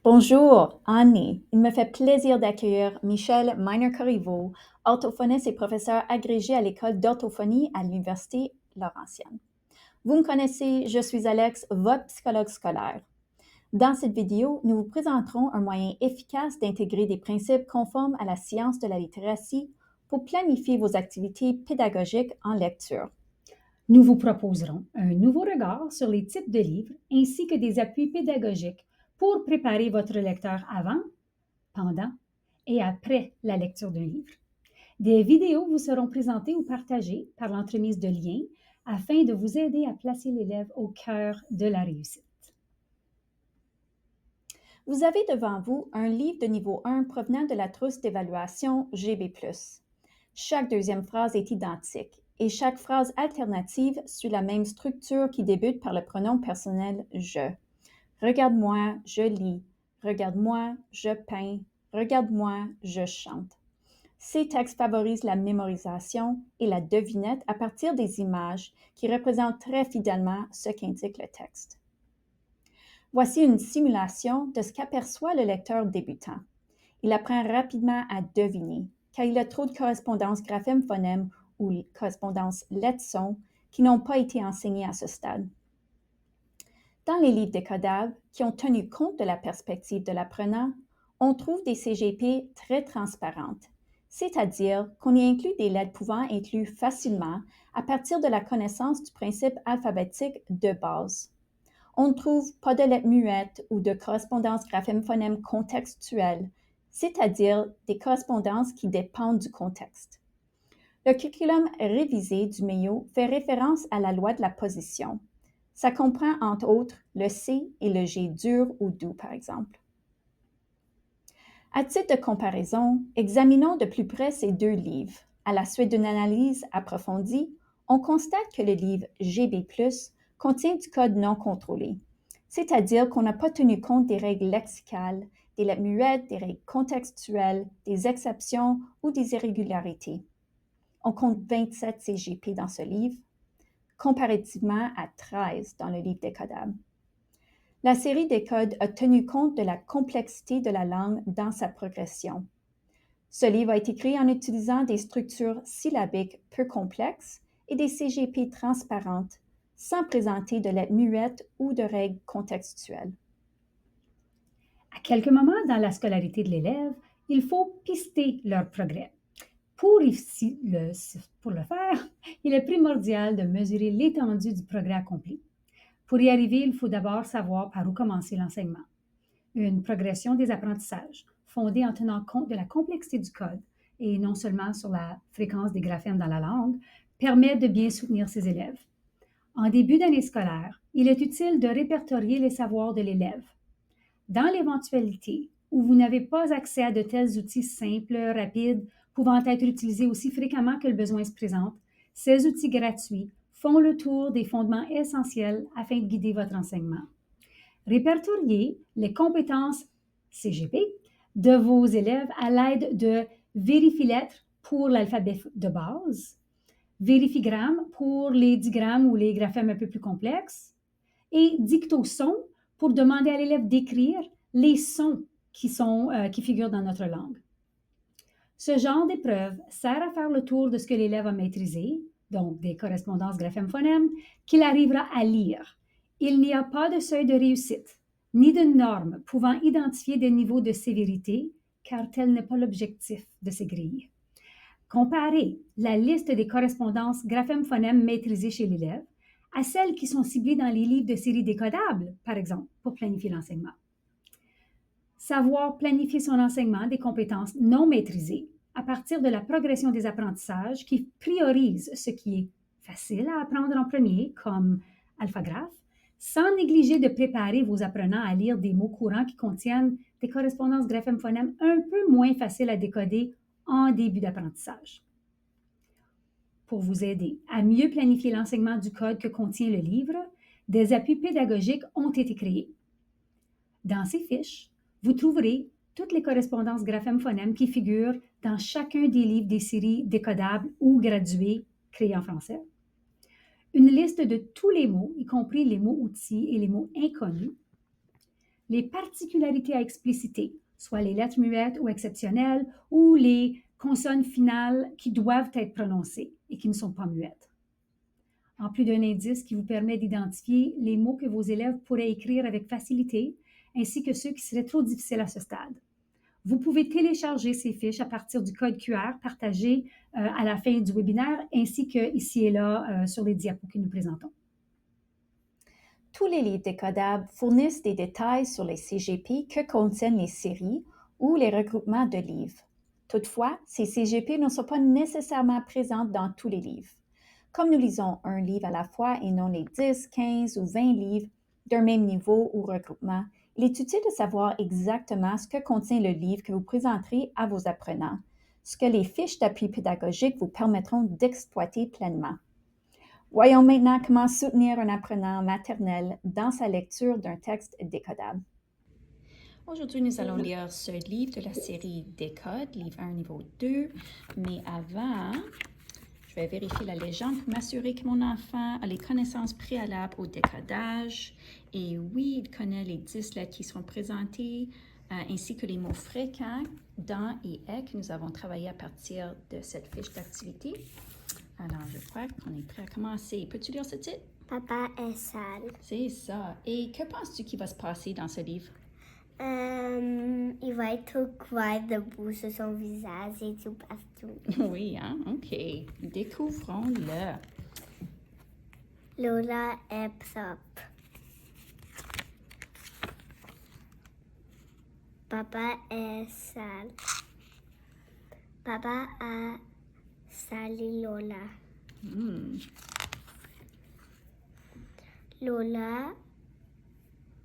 Bonjour, Annie. Il me fait plaisir d'accueillir Michel Miner-Corriveau, orthophoniste et professeur agrégé à l'école d'orthophonie à l'Université Laurentienne. Vous me connaissez, je suis Alex, votre psychologue scolaire. Dans cette vidéo, nous vous présenterons un moyen efficace d'intégrer des principes conformes à la science de la littératie pour planifier vos activités pédagogiques en lecture. Nous vous proposerons un nouveau regard sur les types de livres ainsi que des appuis pédagogiques pour préparer votre lecteur avant, pendant et après la lecture d'un livre. Des vidéos vous seront présentées ou partagées par l'entremise de liens afin de vous aider à placer l'élève au cœur de la réussite. Vous avez devant vous un livre de niveau 1 provenant de la trousse d'évaluation GB+. Chaque deuxième phrase est identique et chaque phrase alternative suit la même structure qui débute par le pronom personnel « je ». Regarde-moi, je lis. Regarde-moi, je peins. Regarde-moi, je chante. Ces textes favorisent la mémorisation et la devinette à partir des images qui représentent très fidèlement ce qu'indique le texte. Voici une simulation de ce qu'aperçoit le lecteur débutant. Il apprend rapidement à deviner, car il a trop de correspondances graphème-phonème ou correspondances lettres-sons qui n'ont pas été enseignées à ce stade. Dans les livres décodables qui ont tenu compte de la perspective de l'apprenant, on trouve des CGP très transparentes, c'est-à-dire qu'on y inclut des lettres pouvant être lues facilement à partir de la connaissance du principe alphabétique de base. On ne trouve pas de lettres muettes ou de correspondances graphème-phonème contextuelles, c'est-à-dire des correspondances qui dépendent du contexte. Le curriculum révisé du MEIO fait référence à la loi de la position. Ça comprend entre autres le C et le G dur ou doux, par exemple. À titre de comparaison, examinons de plus près ces deux livres. À la suite d'une analyse approfondie, on constate que le livre GB+, contient du code non contrôlé, c'est-à-dire qu'on n'a pas tenu compte des règles lexicales, des lettres muettes, des règles contextuelles, des exceptions ou des irrégularités. On compte 27 CGP dans ce livre, comparativement à 13 dans le livre décodable. La série des codes a tenu compte de la complexité de la langue dans sa progression. Ce livre a été créé en utilisant des structures syllabiques peu complexes et des CGP transparentes, sans présenter de lettres muettes ou de règles contextuelles. À quelques moments dans la scolarité de l'élève, il faut pister leur progrès. Pour le faire, il est primordial de mesurer l'étendue du progrès accompli. Pour y arriver, il faut d'abord savoir par où commencer l'enseignement. Une progression des apprentissages, fondée en tenant compte de la complexité du code et non seulement sur la fréquence des graphèmes dans la langue, permet de bien soutenir ses élèves. En début d'année scolaire, il est utile de répertorier les savoirs de l'élève. Dans l'éventualité où vous n'avez pas accès à de tels outils simples, rapides, pouvant être utilisés aussi fréquemment que le besoin se présente, ces outils gratuits font le tour des fondements essentiels afin de guider votre enseignement. Répertoriez les compétences CGP de vos élèves à l'aide de Vérifie-lettres pour l'alphabet de base, Vérifigramme pour les digrammes ou les graphèmes un peu plus complexes, et Dicto-son pour demander à l'élève d'écrire les sons qui figurent dans notre langue. Ce genre d'épreuve sert à faire le tour de ce que l'élève a maîtrisé, donc des correspondances graphème-phonème, qu'il arrivera à lire. Il n'y a pas de seuil de réussite, ni de norme pouvant identifier des niveaux de sévérité, car tel n'est pas l'objectif de ces grilles. Comparez la liste des correspondances graphème-phonème maîtrisées chez l'élève à celles qui sont ciblées dans les livres de série décodables, par exemple, pour planifier l'enseignement. Savoir planifier son enseignement des compétences non maîtrisées à partir de la progression des apprentissages qui priorise ce qui est facile à apprendre en premier, comme alphagraphe, sans négliger de préparer vos apprenants à lire des mots courants qui contiennent des correspondances graphème-phonème un peu moins faciles à décoder en début d'apprentissage. Pour vous aider à mieux planifier l'enseignement du code que contient le livre, des appuis pédagogiques ont été créés. Dans ces fiches, vous trouverez toutes les correspondances graphème-phonème qui figurent dans chacun des livres des séries décodables ou gradués créés en français. Une liste de tous les mots, y compris les mots outils et les mots inconnus. les particularités à expliciter, soit les lettres muettes ou exceptionnelles, ou les consonnes finales qui doivent être prononcées et qui ne sont pas muettes. En plus d'un indice qui vous permet d'identifier les mots que vos élèves pourraient écrire avec facilité, ainsi que ceux qui seraient trop difficiles à ce stade. Vous pouvez télécharger ces fiches à partir du code QR partagé à la fin du webinaire, ainsi que ici et là sur les diapos que nous présentons. Tous les livres décodables fournissent des détails sur les CGP que contiennent les séries ou les regroupements de livres. Toutefois, ces CGP ne sont pas nécessairement présents dans tous les livres. Comme nous lisons un livre à la fois et non les 10, 15 ou 20 livres d'un même niveau ou regroupement, il est utile de savoir exactement ce que contient le livre que vous présenterez à vos apprenants, ce que les fiches d'appui pédagogique vous permettront d'exploiter pleinement. Voyons maintenant comment soutenir un apprenant maternel dans sa lecture d'un texte décodable. Aujourd'hui, nous allons lire ce livre de la série Décode, livre 1, niveau 2. Mais avant, je vais vérifier la légende pour m'assurer que mon enfant a les connaissances préalables au décodage. Et oui, il connaît les 10 lettres qui seront présentées, ainsi que les mots fréquents dans et est que nous avons travaillé à partir de cette fiche d'activité. Alors, je crois qu'on est prêt à commencer. Peux-tu lire ce titre? Papa est sale. C'est ça. Et que penses-tu qui va se passer dans ce livre? Il va être couvert de boue sur son visage et tout partout. Oui, hein? OK. Découvrons-le. Lola est propre. Papa est sale. Papa a sali Lola. Lola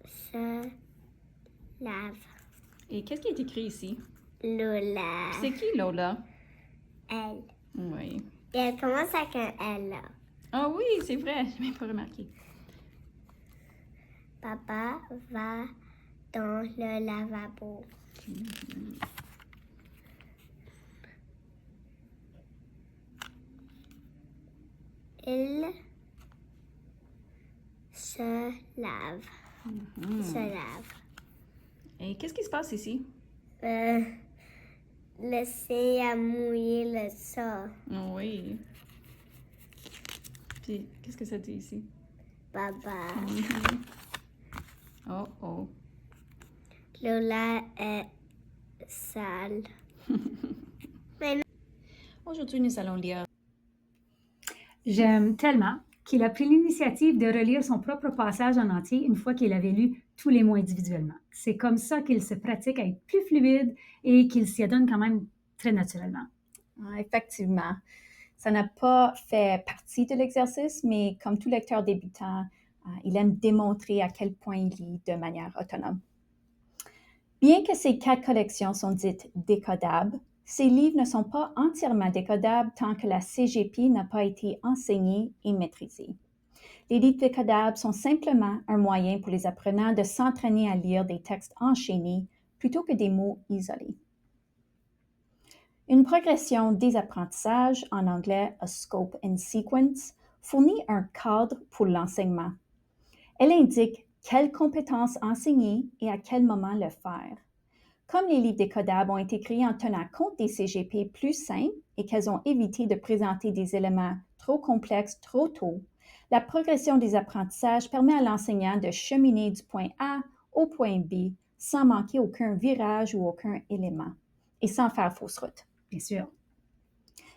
se lave. Et qu'est-ce qui est écrit ici? Lola. C'est qui, Lola? Elle. Oui. Et elle commence avec un L là. Ah oui, c'est vrai. Je n'ai même pas remarqué. Papa va dans le lavabo. Il se lave. Se lave. Et qu'est-ce qui se passe ici? Laisser à mouiller le sol. Oui. Puis, qu'est-ce que ça dit ici? Papa. Oh, oh. Lola est sale. Aujourd'hui, nous allons lire. J'aime tellement qu'il a pris l'initiative de relire son propre passage en entier une fois qu'il avait lu tous les mots individuellement. C'est comme ça qu'il se pratique à être plus fluide et qu'il s'y adonne quand même très naturellement. Effectivement. Ça n'a pas fait partie de l'exercice, mais comme tout lecteur débutant, il aime démontrer à quel point il lit de manière autonome. Bien que ces 4 collections sont dites décodables, ces livres ne sont pas entièrement décodables tant que la CGP n'a pas été enseignée et maîtrisée. Les livres décodables sont simplement un moyen pour les apprenants de s'entraîner à lire des textes enchaînés plutôt que des mots isolés. Une progression des apprentissages, en anglais a scope and sequence, fournit un cadre pour l'enseignement. Elle indique quelles compétences enseigner et à quel moment le faire. Comme les livres décodables ont été créés en tenant compte des CGP plus simples et qu'elles ont évité de présenter des éléments trop complexes trop tôt, la progression des apprentissages permet à l'enseignant de cheminer du point A au point B sans manquer aucun virage ou aucun élément et sans faire fausse route. Bien sûr.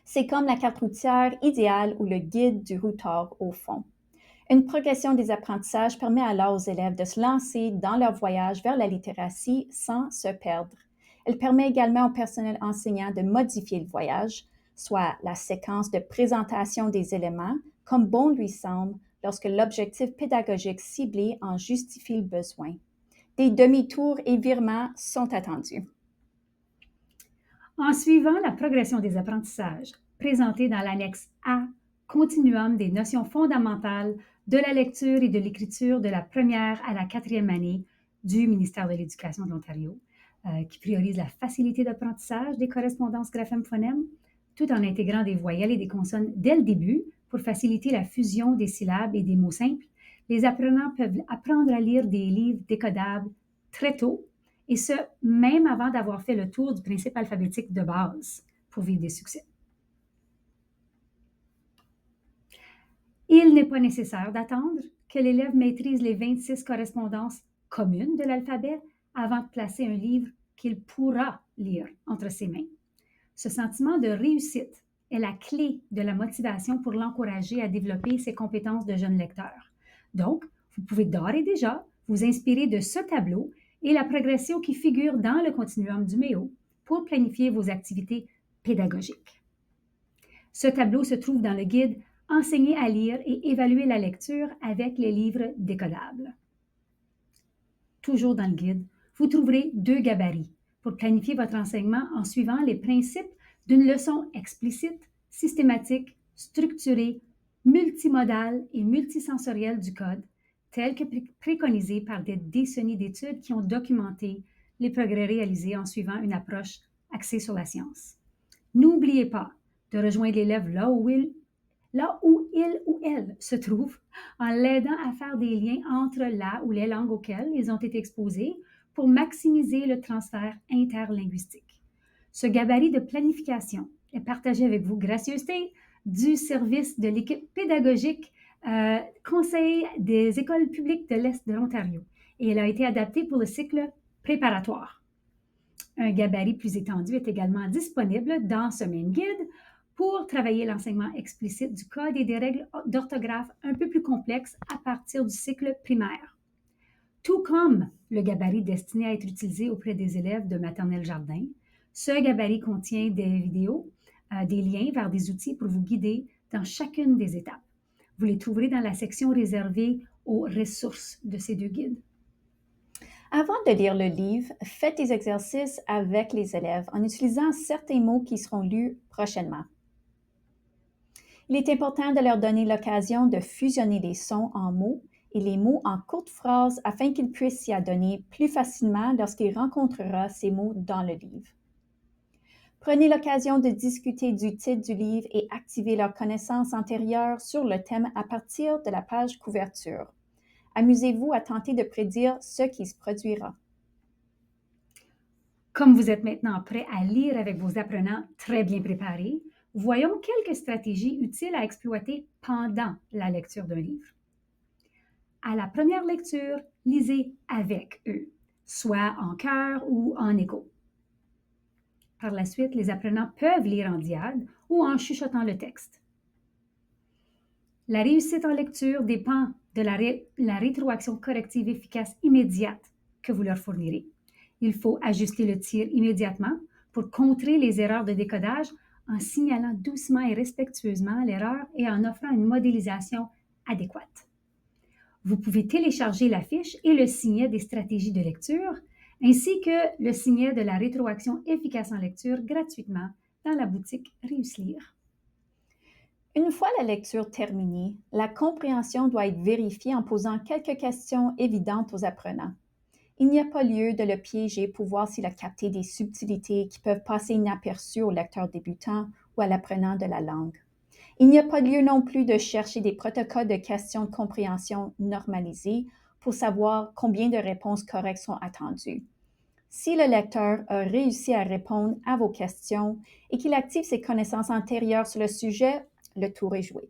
C'est comme la carte routière idéale ou le guide du routard au fond. Une progression des apprentissages permet alors aux élèves de se lancer dans leur voyage vers la littératie sans se perdre. Elle permet également au personnel enseignant de modifier le voyage, soit la séquence de présentation des éléments, comme bon lui semble lorsque l'objectif pédagogique ciblé en justifie le besoin. Des demi-tours et virements sont attendus. En suivant la progression des apprentissages présentée dans l'annexe A, continuum des notions fondamentales de la lecture et de l'écriture de la première à la 4e année du ministère de l'Éducation de l'Ontario, qui priorise la facilité d'apprentissage des correspondances graphèmes-phonèmes, tout en intégrant des voyelles et des consonnes dès le début pour faciliter la fusion des syllabes et des mots simples. Les apprenants peuvent apprendre à lire des livres décodables très tôt, et ce, même avant d'avoir fait le tour du principe alphabétique de base pour vivre des succès. Il n'est pas nécessaire d'attendre que l'élève maîtrise les 26 correspondances communes de l'alphabet avant de placer un livre qu'il pourra lire entre ses mains. Ce sentiment de réussite est la clé de la motivation pour l'encourager à développer ses compétences de jeune lecteur. Donc, vous pouvez d'ores et déjà vous inspirer de ce tableau et la progression qui figure dans le continuum du MEO pour planifier vos activités pédagogiques. Ce tableau se trouve dans le guide Enseigner à lire et évaluer la lecture avec les livres décodables. Toujours dans le guide, vous trouverez 2 gabarits pour planifier votre enseignement en suivant les principes d'une leçon explicite, systématique, structurée, multimodale et multisensorielle du code, telle que préconisée par des décennies d'études qui ont documenté les progrès réalisés en suivant une approche axée sur la science. N'oubliez pas de rejoindre l'élève là où il ou elle se trouve, en l'aidant à faire des liens entre la ou les langues auxquelles ils ont été exposés pour maximiser le transfert interlinguistique. Ce gabarit de planification est partagé avec vous, gracieuseté du service de l'équipe pédagogique Conseil des écoles publiques de l'Est de l'Ontario, et elle a été adaptée pour le cycle préparatoire. Un gabarit plus étendu est également disponible dans ce même guide pour travailler l'enseignement explicite du code et des règles d'orthographe un peu plus complexes à partir du cycle primaire. Tout comme le gabarit destiné à être utilisé auprès des élèves de maternelle jardin, ce gabarit contient des vidéos, des liens vers des outils pour vous guider dans chacune des étapes. Vous les trouverez dans la section réservée aux ressources de ces 2 guides. Avant de lire le livre, faites des exercices avec les élèves en utilisant certains mots qui seront lus prochainement. Il est important de leur donner l'occasion de fusionner les sons en mots et les mots en courtes phrases afin qu'ils puissent s'y adonner plus facilement lorsqu'il rencontrera ces mots dans le livre. Prenez l'occasion de discuter du titre du livre et activer leurs connaissances antérieures sur le thème à partir de la page couverture. Amusez-vous à tenter de prédire ce qui se produira. Comme vous êtes maintenant prêt à lire avec vos apprenants très bien préparés, voyons quelques stratégies utiles à exploiter pendant la lecture d'un livre. À la première lecture, lisez avec eux, soit en chœur ou en écho. Par la suite, les apprenants peuvent lire en diade ou en chuchotant le texte. La réussite en lecture dépend de la rétroaction corrective efficace immédiate que vous leur fournirez. Il faut ajuster le tir immédiatement pour contrer les erreurs de décodage en signalant doucement et respectueusement l'erreur et en offrant une modélisation adéquate. Vous pouvez télécharger la fiche et le signet des stratégies de lecture, ainsi que le signet de la rétroaction efficace en lecture gratuitement dans la boutique Réussir. Une fois la lecture terminée, la compréhension doit être vérifiée en posant quelques questions évidentes aux apprenants. Il n'y a pas lieu de le piéger pour voir s'il a capté des subtilités qui peuvent passer inaperçues au lecteur débutant ou à l'apprenant de la langue. Il n'y a pas lieu non plus de chercher des protocoles de questions de compréhension normalisés pour savoir combien de réponses correctes sont attendues. Si le lecteur a réussi à répondre à vos questions et qu'il active ses connaissances antérieures sur le sujet, le tour est joué.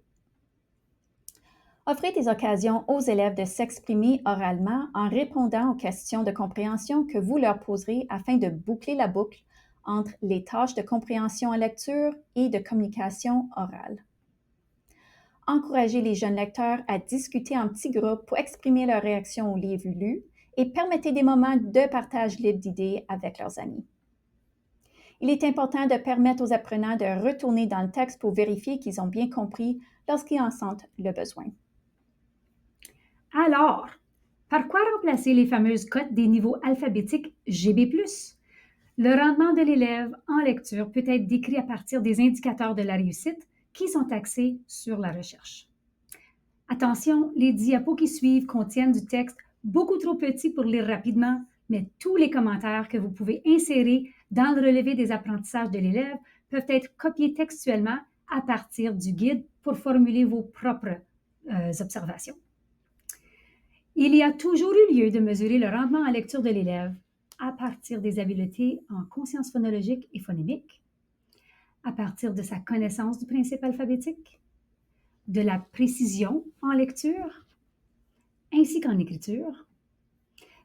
Offrez des occasions aux élèves de s'exprimer oralement en répondant aux questions de compréhension que vous leur poserez afin de boucler la boucle entre les tâches de compréhension en lecture et de communication orale. Encouragez les jeunes lecteurs à discuter en petits groupes pour exprimer leur réaction aux livres lus et permettez des moments de partage libre d'idées avec leurs amis. Il est important de permettre aux apprenants de retourner dans le texte pour vérifier qu'ils ont bien compris lorsqu'ils en sentent le besoin. Alors, par quoi remplacer les fameuses cotes des niveaux alphabétiques GB+? Le rendement de l'élève en lecture peut être décrit à partir des indicateurs de la réussite qui sont axés sur la recherche. Attention, les diapos qui suivent contiennent du texte beaucoup trop petit pour lire rapidement, mais tous les commentaires que vous pouvez insérer dans le relevé des apprentissages de l'élève peuvent être copiés textuellement à partir du guide pour formuler vos propres observations. Il y a toujours eu lieu de mesurer le rendement en lecture de l'élève à partir des habiletés en conscience phonologique et phonémique, à partir de sa connaissance du principe alphabétique, de la précision en lecture, ainsi qu'en écriture.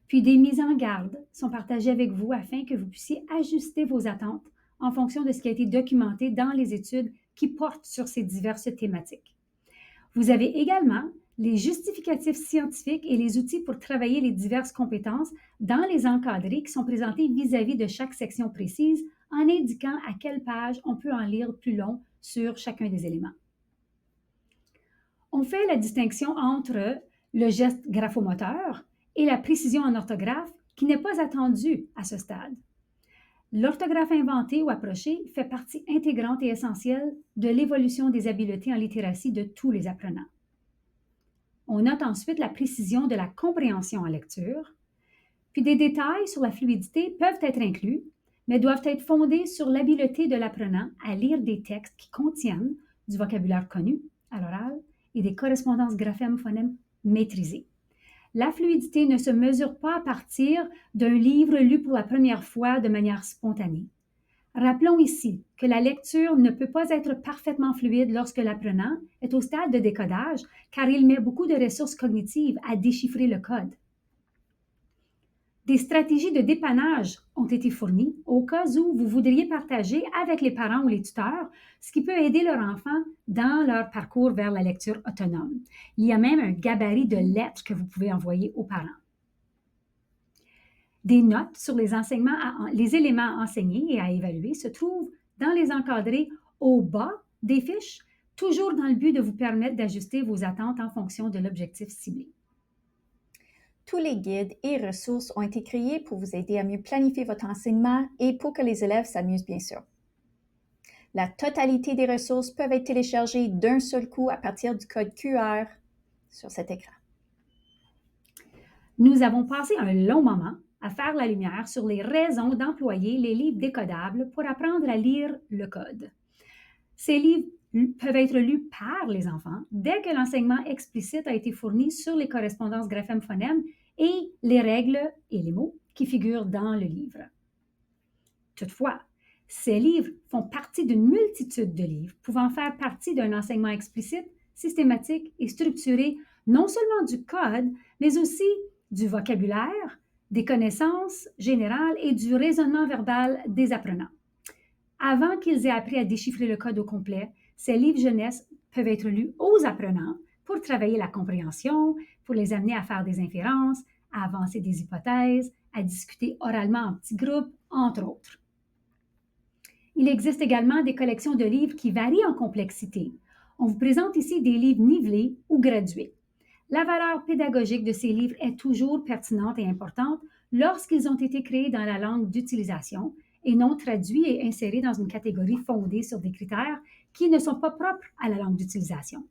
Puis des mises en garde sont partagées avec vous afin que vous puissiez ajuster vos attentes en fonction de ce qui a été documenté dans les études qui portent sur ces diverses thématiques. Vous avez également les justificatifs scientifiques et les outils pour travailler les diverses compétences dans les encadrés qui sont présentés vis-à-vis de chaque section précise en indiquant à quelle page on peut en lire plus long sur chacun des éléments. On fait la distinction entre le geste graphomoteur et la précision en orthographe qui n'est pas attendue à ce stade. L'orthographe inventée ou approchée fait partie intégrante et essentielle de l'évolution des habiletés en littératie de tous les apprenants. On note ensuite la précision de la compréhension en lecture, puis des détails sur la fluidité peuvent être inclus, mais doivent être fondés sur l'habileté de l'apprenant à lire des textes qui contiennent du vocabulaire connu à l'oral et des correspondances graphèmes-phonèmes maîtrisées. La fluidité ne se mesure pas à partir d'un livre lu pour la première fois de manière spontanée. Rappelons ici que la lecture ne peut pas être parfaitement fluide lorsque l'apprenant est au stade de décodage, car il met beaucoup de ressources cognitives à déchiffrer le code. Des stratégies de dépannage ont été fournies au cas où vous voudriez partager avec les parents ou les tuteurs ce qui peut aider leur enfant dans leur parcours vers la lecture autonome. Il y a même un gabarit de lettres que vous pouvez envoyer aux parents. Des notes sur les éléments enseignés et à évaluer se trouvent dans les encadrés au bas des fiches, toujours dans le but de vous permettre d'ajuster vos attentes en fonction de l'objectif ciblé. Tous les guides et ressources ont été créés pour vous aider à mieux planifier votre enseignement et pour que les élèves s'amusent bien sûr. La totalité des ressources peuvent être téléchargées d'un seul coup à partir du code QR sur cet écran. Nous avons passé un long moment à faire la lumière sur les raisons d'employer les livres décodables pour apprendre à lire le code. Ces livres peuvent être lus par les enfants dès que l'enseignement explicite a été fourni sur les correspondances graphèmes-phonèmes et les règles et les mots qui figurent dans le livre. Toutefois, ces livres font partie d'une multitude de livres pouvant faire partie d'un enseignement explicite, systématique et structuré non seulement du code, mais aussi du vocabulaire, des connaissances générales et du raisonnement verbal des apprenants. Avant qu'ils aient appris à déchiffrer le code au complet, ces livres jeunesse peuvent être lus aux apprenants pour travailler la compréhension, pour les amener à faire des inférences, à avancer des hypothèses, à discuter oralement en petits groupes, entre autres. Il existe également des collections de livres qui varient en complexité. On vous présente ici des livres nivelés ou gradués. La valeur pédagogique de ces livres est toujours pertinente et importante lorsqu'ils ont été créés dans la langue d'utilisation et non traduits et insérés dans une catégorie fondée sur des critères qui ne sont pas propres à la langue d'utilisation.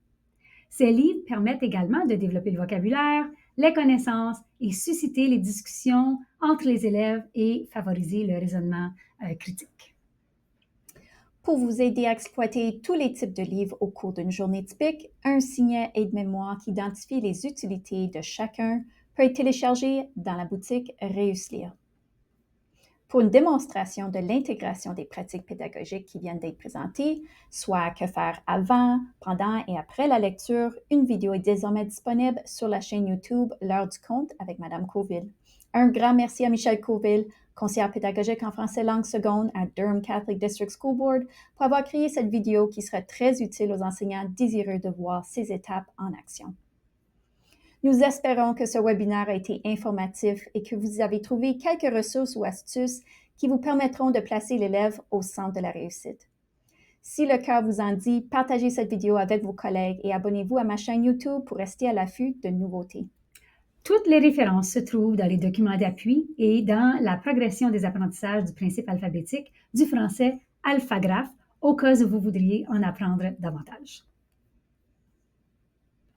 Ces livres permettent également de développer le vocabulaire, les connaissances et susciter les discussions entre les élèves et favoriser le raisonnement critique. Pour vous aider à exploiter tous les types de livres au cours d'une journée typique, un signet aide-mémoire qui identifie les utilités de chacun peut être téléchargé dans la boutique Réussir. Pour une démonstration de l'intégration des pratiques pédagogiques qui viennent d'être présentées, soit que faire avant, pendant et après la lecture, une vidéo est désormais disponible sur la chaîne YouTube L'heure du conte avec Mme Coville. Un grand merci à Michelle Coville, conseillère pédagogique en français langue seconde à Durham Catholic District School Board, pour avoir créé cette vidéo qui serait très utile aux enseignants désireux de voir ces étapes en action. Nous espérons que ce webinaire a été informatif et que vous avez trouvé quelques ressources ou astuces qui vous permettront de placer l'élève au centre de la réussite. Si le cœur vous en dit, partagez cette vidéo avec vos collègues et abonnez-vous à ma chaîne YouTube pour rester à l'affût de nouveautés. Toutes les références se trouvent dans les documents d'appui et dans la progression des apprentissages du principe alphabétique du français alphagraphe au cas où vous voudriez en apprendre davantage.